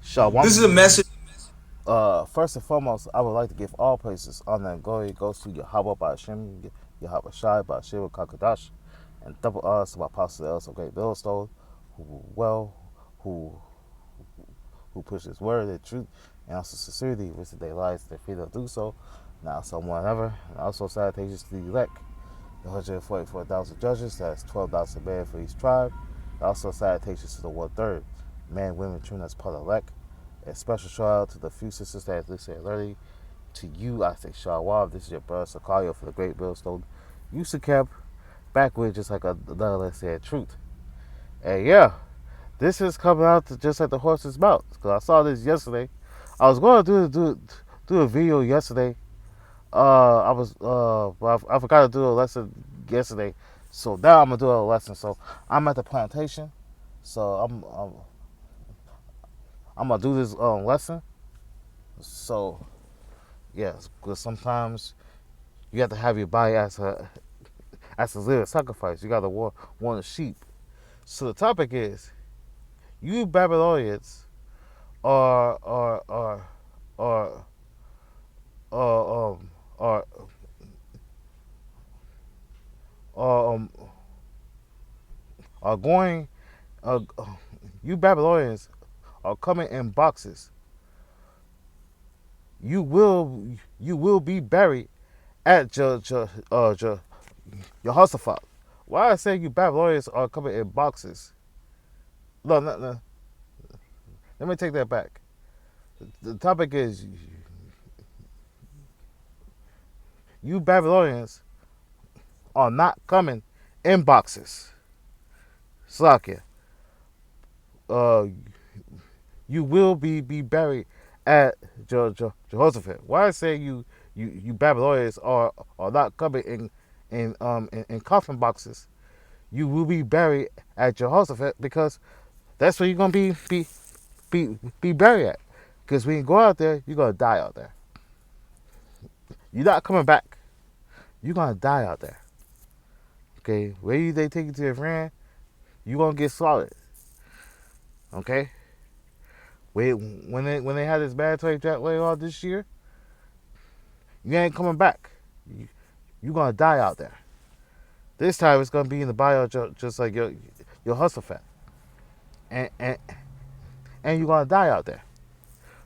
Shalom. This is a message. First and foremost, I would like to give all praises, honor, and glory goes to Yahweh by Hashem, Yahweh Shai by Shiva Kakadash, and double honors to my apostle else of great millstone, who well, who who push his word and truth, and also sincerity, which their lives, their freedom to do so. Now, someone ever, and also salutations to the elect, the 144,000 judges, that's 12,000 men for each tribe. And also salutations to the 1/3, men, women, children, that's part of the elect. A special shout out to the few sisters that listen and learning. To you, I say Shalom. This is your brother Sakayo for the Great Millstone. You should kept back with just like another let's say truth. And yeah, this is coming out to just like the horse's mouth. Cause I saw this yesterday. I was going to do a video yesterday. But I forgot to do a lesson yesterday. So now I'm gonna do a lesson. So I'm at the plantation. So I'm gonna do this lesson. So yes, because sometimes you have to have your body as a living sacrifice. You got to warn the sheep. So the topic is you Babylonians are are are are are are going uh, you Babylonians are coming in boxes. You will be buried at Jehoshaphat. Why I say you Babylonians are coming in boxes? No, no, no. Let me take that back. The topic is you Babylonians are not coming in boxes. Slakia. Uh, you will be buried at Jehoshaphat. Why I say you Babylonians are not coming in coffin boxes. You will be buried at Jehoshaphat because that's where you're gonna be buried at. Because when you go out there, you're gonna die out there. You're not coming back. You're gonna die out there. Okay, where they take you to your friend, you're gonna get slaughtered. Okay, when they had this mandatory jet layoff this year, you ain't coming back. You gonna die out there. This time it's gonna be in the bio just like your hustle fat, and and you're gonna die out there.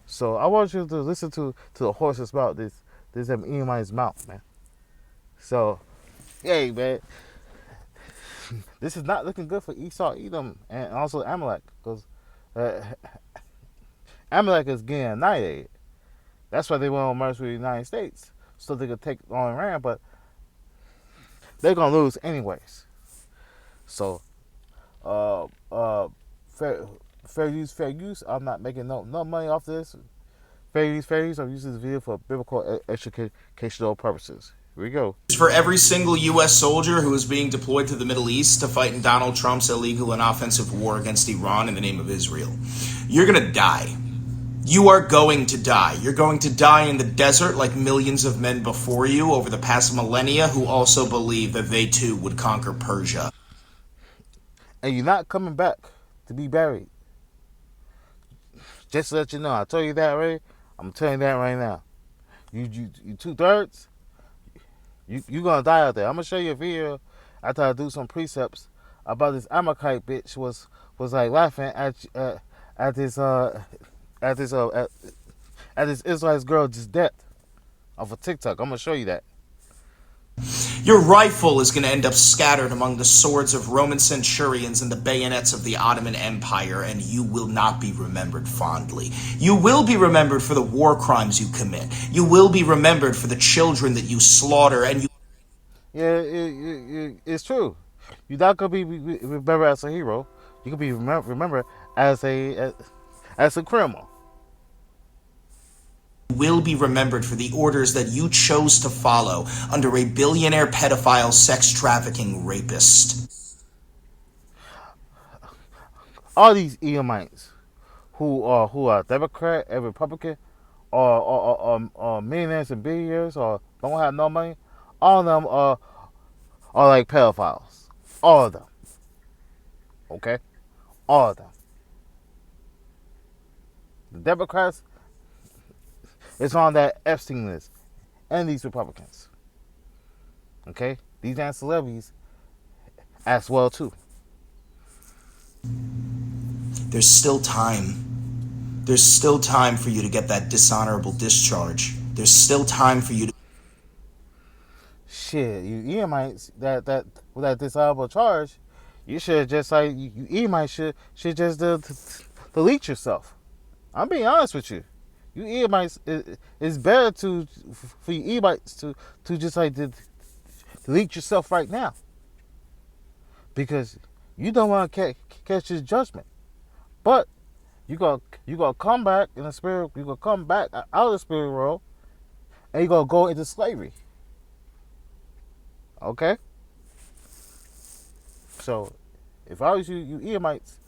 So I want you to listen to the horse's mouth. This Edomite's mouth, man. So hey, man, this is not looking good for Esau, Edom, and also Amalek because uh, Amalek is getting annihilated. That's why they went on merge with the United States so they could take on Iran, but they're gonna lose anyways. So fair fair use. I'm not making no money off this. Fair use. I'm using this video for biblical educational purposes. Here we go. For every single U.S. soldier who is being deployed to the Middle East to fight in Donald Trump's illegal and offensive war against Iran in the name of Israel. You're going to die. You are going to die. You're going to die in the desert like millions of men before you over the past millennia who also believed that they too would conquer Persia. And you're not coming back to be buried. Just to let you know, I told you that already. I'm telling you that right now. You 2/3. You gonna die out there. I'm gonna show you a video after I do some precepts about this Amalekite bitch was like laughing at this at this at this Israelite girl just death off of TikTok. I'm gonna show you that. Your rifle is going to end up scattered among the swords of Roman centurions and the bayonets of the Ottoman Empire, and you will not be remembered fondly. You will be remembered for the war crimes you commit. You will be remembered for the children that you slaughter, and you Yeah, it's true. You're not gonna be remembered as a hero. You can be remembered as a criminal. will be remembered for the orders that you chose to follow under a billionaire pedophile sex trafficking rapist. All these Edomites who are Democrat and Republican or millionaires and billionaires or don't have no money, all of them are like pedophiles. All of them. Okay? All of them. The Democrats is on that Epstein list, and these Republicans. Okay, these damn celebrities as well too. There's still time. There's still time for you to get that dishonorable discharge. There's still time for you to. Shit, you Edomites that with that dishonorable charge, you should just like you Edomites should just delete yourself. I'm being honest with you. You Edomites, it's better for you Edomites to just like delete yourself right now, because you don't want to catch his judgment. But you gonna come back in the spirit. You gonna come back out of the spirit world, and you gonna go into slavery. Okay. So, if I was you Edomites,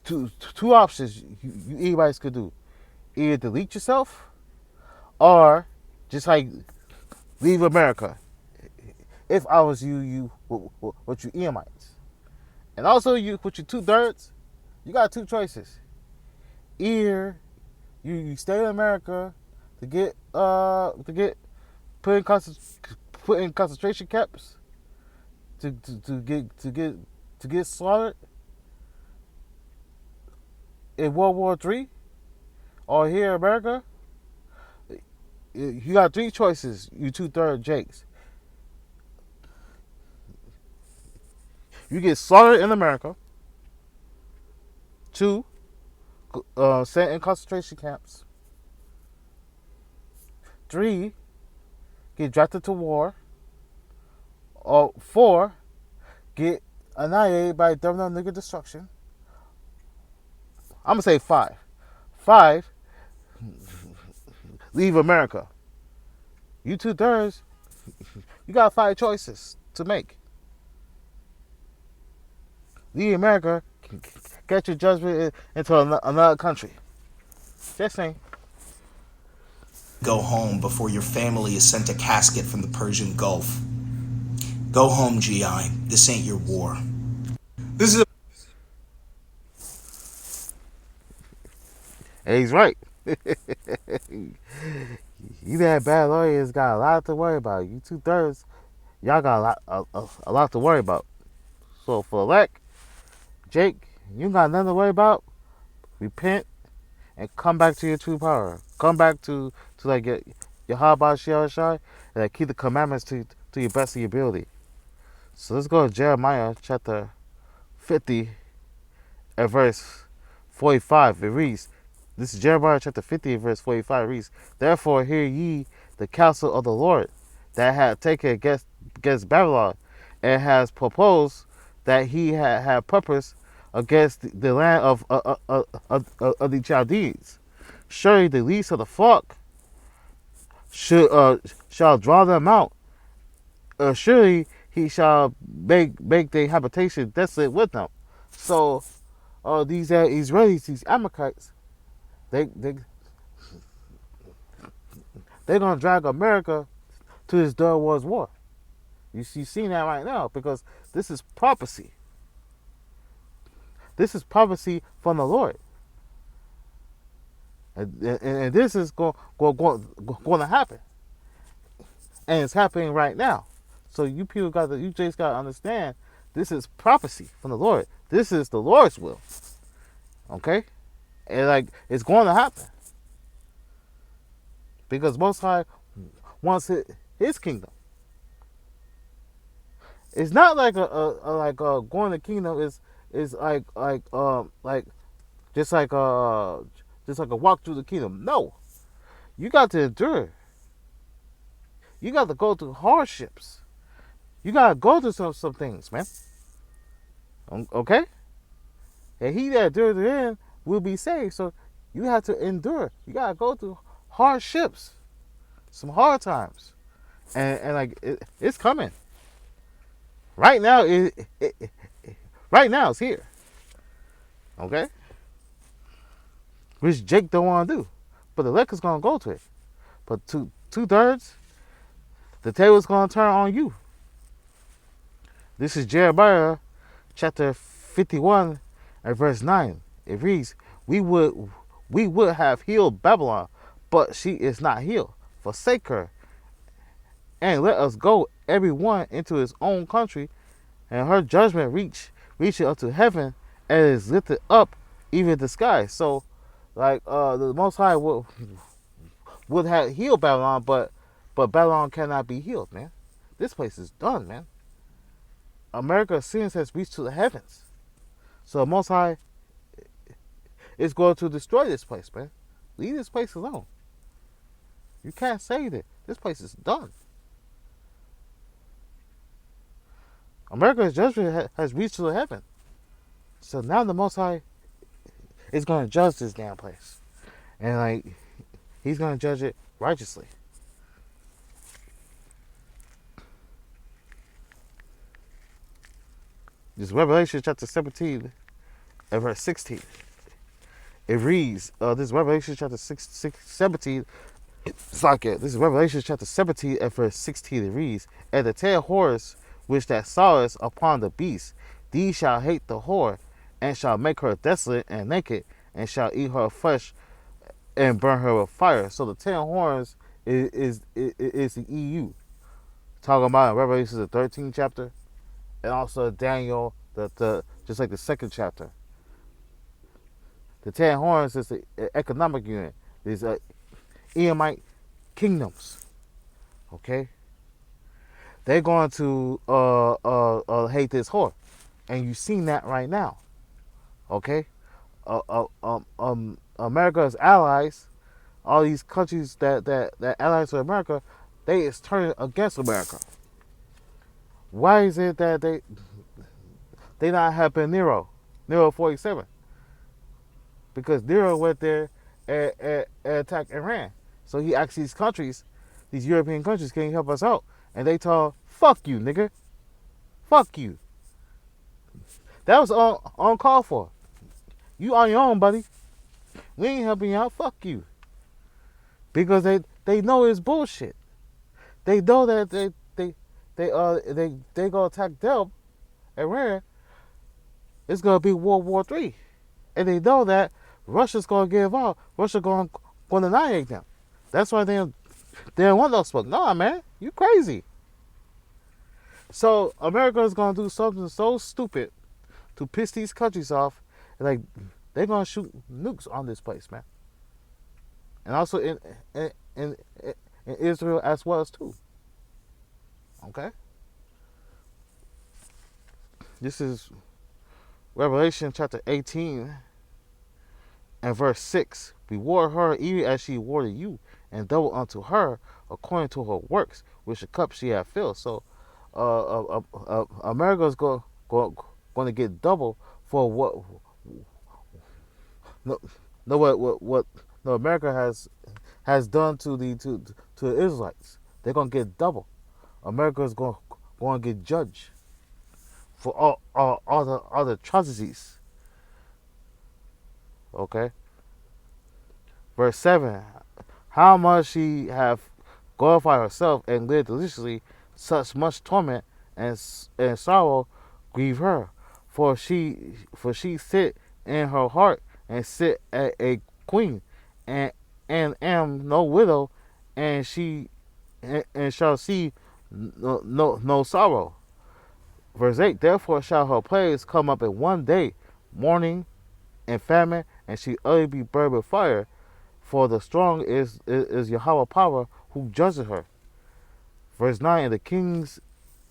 two options you Edomites could do: either delete yourself, or just like leave America. If I was you with you Edomites, and also you with your 2/3, you got two choices. Either you stay in America to get put in concentration camps to get slaughtered in World War III, or here in America. You got three choices. You 2/3 Jakes. You get slaughtered in America. 2, sent in concentration camps. 3, get drafted to war. Or 4, get annihilated by thermal nuclear destruction. I'm gonna say 5. 5, leave America. You 2/3, you got 5 choices to make. Leave America, get your judgment into another country. Just saying. Go home before your family is sent a casket from the Persian Gulf. Go home, GI. This ain't your war. This is a. And he's right. You that bad lawyers got a lot to worry about. You 2/3, y'all got a lot to worry about. So for elect, Jake, you got nothing to worry about. Repent and come back to your true power. Come back to like your Habah Shai and like, keep the commandments to your best of your ability. So let's go to Jeremiah chapter 50 and verse 45. It reads, this is Jeremiah chapter 50 and verse 45. It reads, therefore hear ye the counsel of the Lord that had taken against Babylon, and has proposed that he had purpose against the land of the Chaldeans. Surely the least of the flock shall draw them out. Surely he shall make their habitation desolate with them. So these Israelis, these Amalekites, they're gonna drag America to this Third World War. You seen that right now, because this is prophecy. This is prophecy from the Lord, and this is going to happen, and it's happening right now. So you just got to understand, this is prophecy from the Lord. This is the Lord's will. Okay, and like it's going to happen, because Most High wants His kingdom. It's not like going to kingdom is like just like a walk through the kingdom. No, you got to endure. You got to go through hardships. You got to go through some things, man. Okay? And he that endures to the end will be saved. So you have to endure. You got to go through hardships, some hard times, and like it's coming. Right now, right now it's here. Okay? Which Jake don't want to do, but the elect is gonna go to it. But 2/3, the table's gonna turn on you. This is Jeremiah chapter 51 and verse 9. It reads, we would we would have healed Babylon, but she is not healed. Forsake her, and let us go every one into his own country, and her judgment reach it up to heaven, and is lifted up even the sky. So like the Most High would have healed Babylon, but Babylon cannot be healed, man. This place is done, man. America's sins has reached to the heavens. So the Most High is going to destroy this place, man. Leave this place alone. You can't save it. This place is done. America's judgment has reached to the heaven. So now the Most High is going to judge this damn place. And like, he's going to judge it righteously. This Revelation chapter 17 and verse 16. It reads, this Revelation chapter 17, it's like it. This is Revelation chapter 17 and verse 16. It reads, and the 10 horrors which that saw us upon the beast, these shall hate the whore, and shall make her desolate and naked, and shall eat her flesh and burn her with fire. So the 10 horns is the EU. Talking about in Revelation the 13th chapter, and also Daniel, the just like the 2nd chapter. The 10 horns is the economic unit. These Edomite kingdoms. Okay? They're going to hate this whore. And you've seen that right now. Okay? America's allies, all these countries that allies with America, they is turning against America. Why is it that they not helping Nero 47? Because Nero went there and attacked Iran. So he asked these countries, these European countries, can you help us out? And they told, fuck you, nigga. Fuck you. That was on call for. You on your own, buddy. We ain't helping you out. Fuck you. Because they know it's bullshit. They know that they gonna attack them, Iran. It's gonna be World War III, and they know that Russia's gonna give out. Russia gonna annihilate them. That's why they don't want no smoke. Nah, man, you crazy. So America is gonna do something so stupid to piss these countries off, like they're gonna shoot nukes on this place, man, and also in Israel as well as too. Okay, this is Revelation chapter 18 and verse 6. Reward her even as she rewarded you, and double unto her according to her works, which the cup she hath filled. So, America is going to get double for what America has done to the Israelites. They're going to get double. America is going to get judged for all the atrocities. Okay. Verse 7. How much she have glorified herself and lived deliciously, such much torment and sorrow grieve her. For she sit in her heart and sit at a queen, and am no widow, and she and shall see no sorrow. Verse 8. Therefore shall her plagues come up in one day, mourning and famine, and she utterly be burned with fire. For the strong is Yahweh power who judges her. Verse 9. And the kings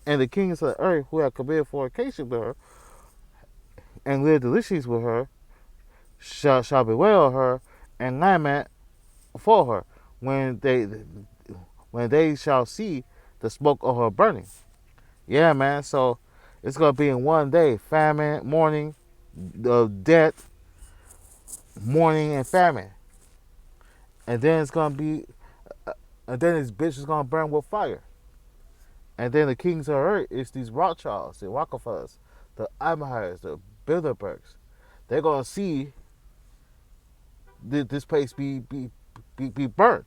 of the earth who have committed fornication with her and lived deliciously with her shall bewail her and lament for her when they shall see the smoke of her burning. Yeah, man. So it's gonna be in one day: famine, mourning, death, mourning, and famine. And then it's gonna be, and then this bitch is gonna burn with fire. And then the kings of earth is these Rothschilds, the Rockefellers, the Eisenhowers, the Bilderbergs. They're gonna see this place be burned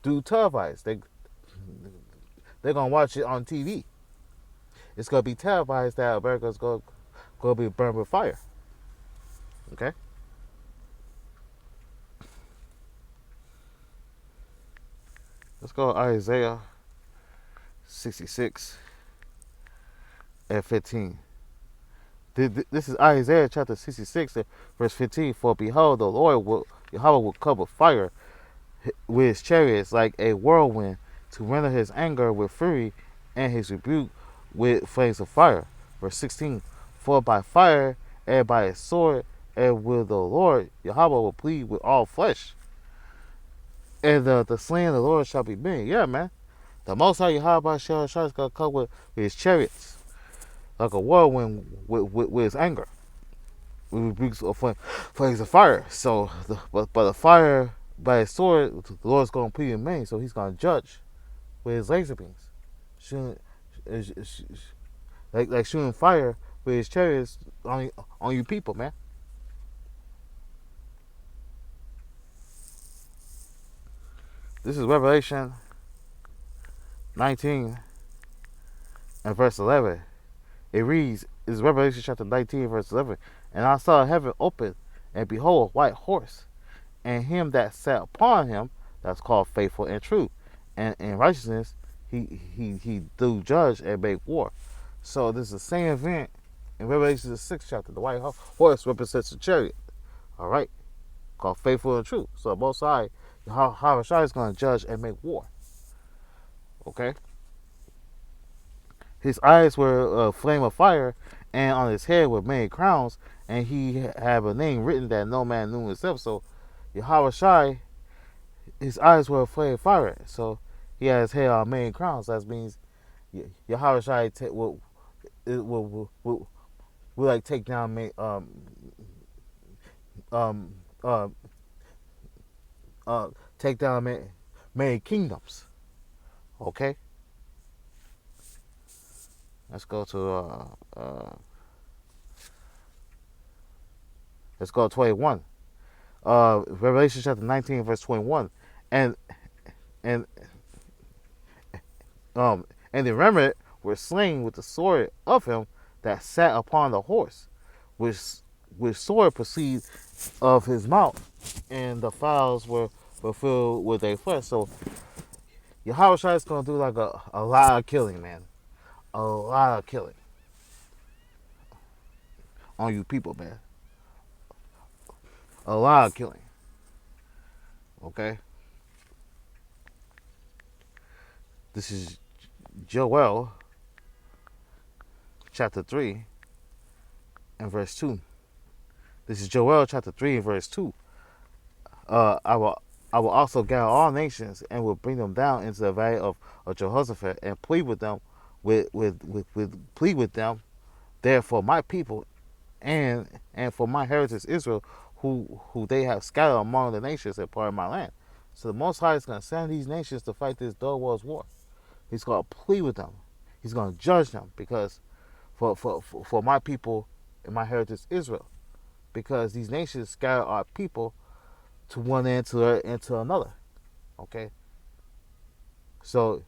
through televised. They're gonna watch it on TV. It's gonna be televised that America's gonna be burned with fire. Okay. Let's go to Isaiah 66 and 15. This is Isaiah chapter 66 verse 15. For behold, the Lord will, Yahweh will cover fire with his chariots like a whirlwind, to render his anger with fury and his rebuke with flames of fire. Verse 16. For by fire and by a sword and with the Lord Yahweh will plead with all flesh. And the slain of the Lord shall be many. Yeah, man. The Most High Yahweh shall is going to come with his chariots like a whirlwind with his anger. With rebukes of flames of fire. So, but the fire by his sword, the Lord's going to plead in many. So he's going to judge with his laser beams, shooting like shooting fire with his chariots on you people, man. This is Revelation 19 and verse 11. It reads, this is Revelation chapter 19 verse 11. And I saw heaven open, and behold, a white horse, and him that sat upon him, that's called faithful and true, and in righteousness he do judge and make war. So this is the same event in Revelation the 6th chapter. The white horse represents the chariot, all right, called faithful and true. So both sides, how is going to judge and make war. Okay. His eyes were a flame of fire, and on his head were many crowns, and he had a name written that no man knew himself. So Yahweh Shai, his eyes were a flame of fire. So he had his head on many crowns. That means Yahweh Shai will like take down um uh, take down many kingdoms. Okay, let's go to let's go to 21. Revelation chapter 19 verse 21, and and and the remnant were slain with the sword of him that sat upon the horse, which sword proceeded of his mouth, and the fowls were filled with their flesh. So Yahweh Shai is gonna do like a lot of killing, man. A lot of killing on you people, man. A lot of killing. Okay? This is Joel chapter 3 and verse 2. This is Joel chapter 3 and verse 2. I will also gather all nations and will bring them down into the valley of Jehoshaphat and plead with them plead with them there for my people and for my heritage Israel, who they have scattered among the nations and part of my land. So the Most High is going to send these nations to fight this dog war's war. He's going to plead with them. He's going to judge them because for my people and my heritage Israel, because these nations scatter our people to one end to another. Okay, so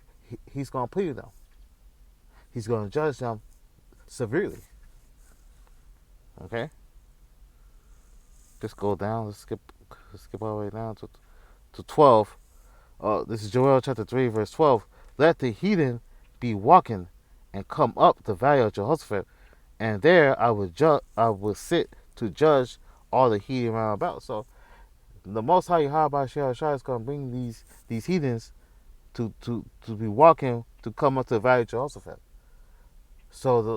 he's going to plead with them. He's going to judge them severely. Okay, just go down. Let's skip all the way down to 12. This is Joel chapter 3 verse 12. Let the heathen be walking and come up the valley of Jehoshaphat, and there I will sit to judge all the heathen round about. So the Most High Yahweh Shai is going to bring these heathens to be walking to come up to the valley of Jehoshaphat. So the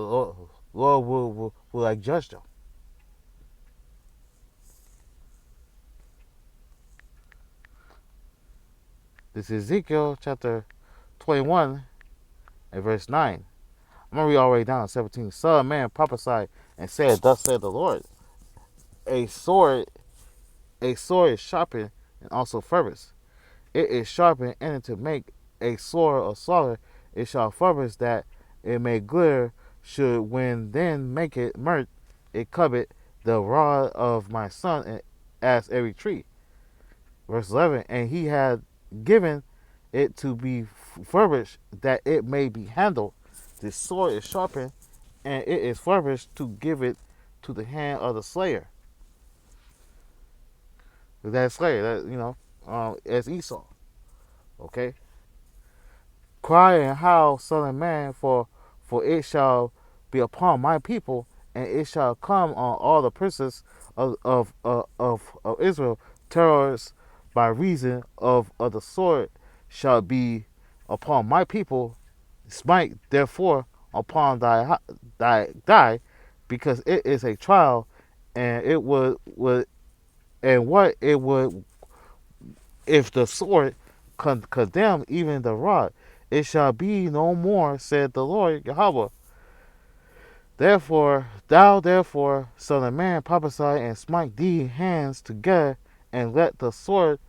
Lord will like judge them. This is Ezekiel chapter 21 and verse 9. I'm going to read all the way down to 17. Son of man prophesied and said, thus said the Lord, a sword is sharpened and also furthest. It is sharpened and to make a sword or slaughter, it shall furthest that it may glitter, should when then make it mirth, it covet the rod of my son and as every tree. Verse 11, and he had given it to be furbished that it may be handled. The sword is sharpened and it is furbished to give it to the hand of the slayer. That slayer, that as Esau. Okay, Cry and howl, son of man, for it shall be upon my people, and it shall come on all the princes of Israel. Terrors by reason of the sword shall be upon my people. Smite therefore upon thy because it is a trial, and it would and what it would if the sword condemn even the rod. It shall be no more, said the Lord Yahweh. Therefore, son of man, prophesy and smite thee hands together, and let the sword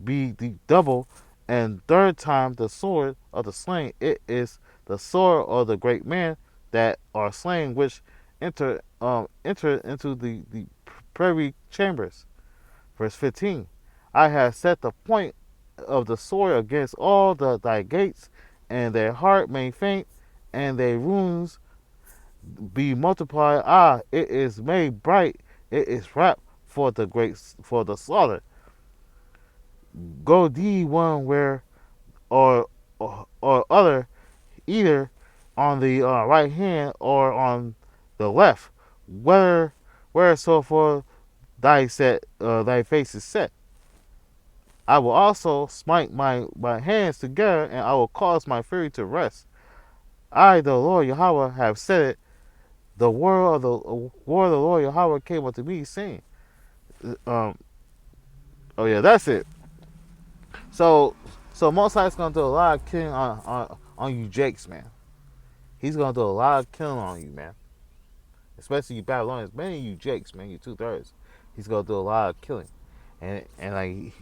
be the double, and third time the sword of the slain. It is the sword of the great men that are slain, which enter into the privy chambers. Verse 15. I have set the point of the sword against all thy gates, and their heart may faint, and their wounds be multiplied. Ah, it is made bright, it is wrapped for the slaughter. Go thee one where or other, either on the right hand or on the left, where so for thy face is set. I will also smite my hands together, and I will cause my fury to rest. I, the Lord Yahweh, have said it. The word of the Lord Yahweh came unto me, saying, um, "Oh yeah, that's it." So, Most High's gonna do a lot of killing on you, Jakes, man. He's gonna do a lot of killing on you, man. Especially you Babylonians, many of you Jakes, man. You 2/3. He's gonna do a lot of killing, and like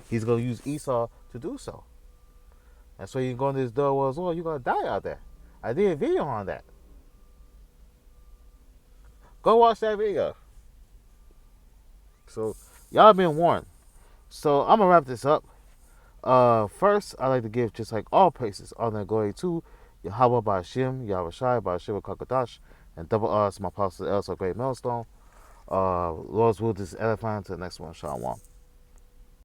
he's gonna use Esau to do so. That's why you go into this door war as well. You're gonna die out there. I did a video on that. Go watch that video. So y'all been warned. So I'm gonna wrap this up. First, I like to give just like all praises, honor and glory to Yahweh Ba'Shem, Yahweh Shai, Ba'Shem Kakadash, and double R's my apostle El, so great millstone. Lord's will, this edifying to the next one. Shalom.